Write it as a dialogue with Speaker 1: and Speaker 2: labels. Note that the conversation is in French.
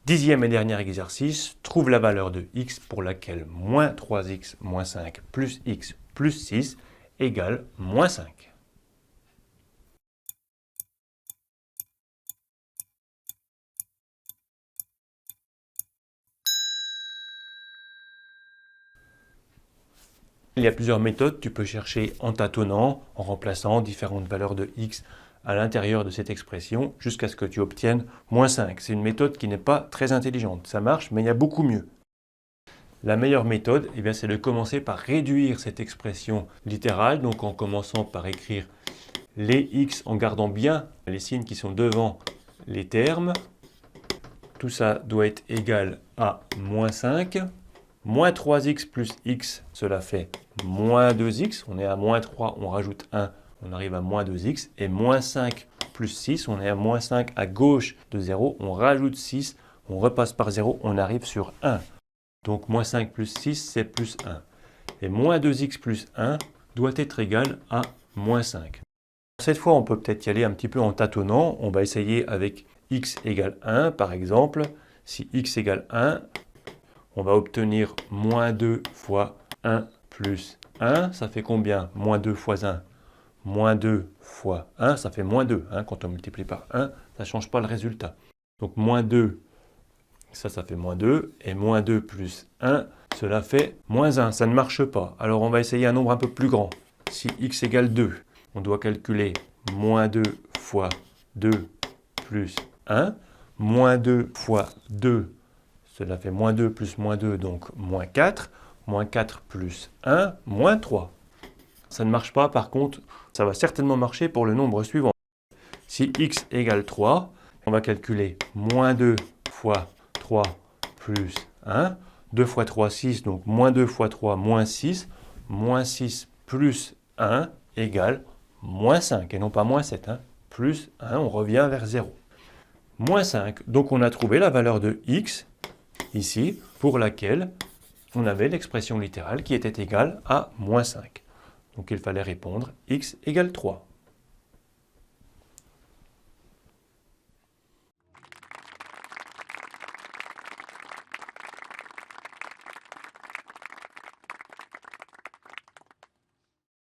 Speaker 1: 10e et dernier exercice, trouve la valeur de x pour laquelle moins 3x moins 5 plus x plus 6 égale moins 5. Il y a plusieurs méthodes, tu peux chercher en tâtonnant, en remplaçant différentes valeurs de x à l'intérieur de cette expression jusqu'à ce que tu obtiennes moins 5. C'est une méthode qui n'est pas très intelligente, ça marche mais il y a beaucoup mieux. La meilleure méthode, c'est de commencer par réduire cette expression littérale, donc en commençant par écrire les x en gardant bien les signes qui sont devant les termes. Tout ça doit être égal à moins 5. Moins 3x plus x, cela fait moins 2x. On est à moins 3, on rajoute 1, on arrive à moins 2x. Et moins 5 plus 6, on est à moins 5 à gauche de 0, on rajoute 6, on repasse par 0, on arrive sur 1. Donc moins 5 plus 6, c'est plus 1. Et moins 2x plus 1 doit être égal à moins 5. Cette fois, on peut peut-être y aller un petit peu en tâtonnant. On va essayer avec x égale 1, par exemple. Si x égale 1, on va obtenir moins 2 fois 1 plus 1. Ça fait combien? Moins 2 fois 1. Moins 2 fois 1, ça fait moins 2. Quand on multiplie par 1, ça ne change pas le résultat. Donc moins 2, ça fait moins 2. Et moins 2 plus 1, cela fait moins 1. Ça ne marche pas. Alors on va essayer un nombre un peu plus grand. Si x égale 2, on doit calculer moins 2 fois 2 plus 1. Moins 2 fois 2, cela fait moins 2 plus moins 2, donc moins 4. Moins 4 plus 1, moins 3. Ça ne marche pas, par contre, ça va certainement marcher pour le nombre suivant. Si x égale 3, on va calculer moins 2 fois 3 plus 1. 2 fois 3, 6, donc moins 2 fois 3, moins 6. Moins 6 plus 1 égale moins 5, et non pas moins 7. Plus 1, on revient vers 0. Moins 5, donc on a trouvé la valeur de x, ici, pour laquelle on avait l'expression littérale qui était égale à moins 5. Donc il fallait répondre x égale 3.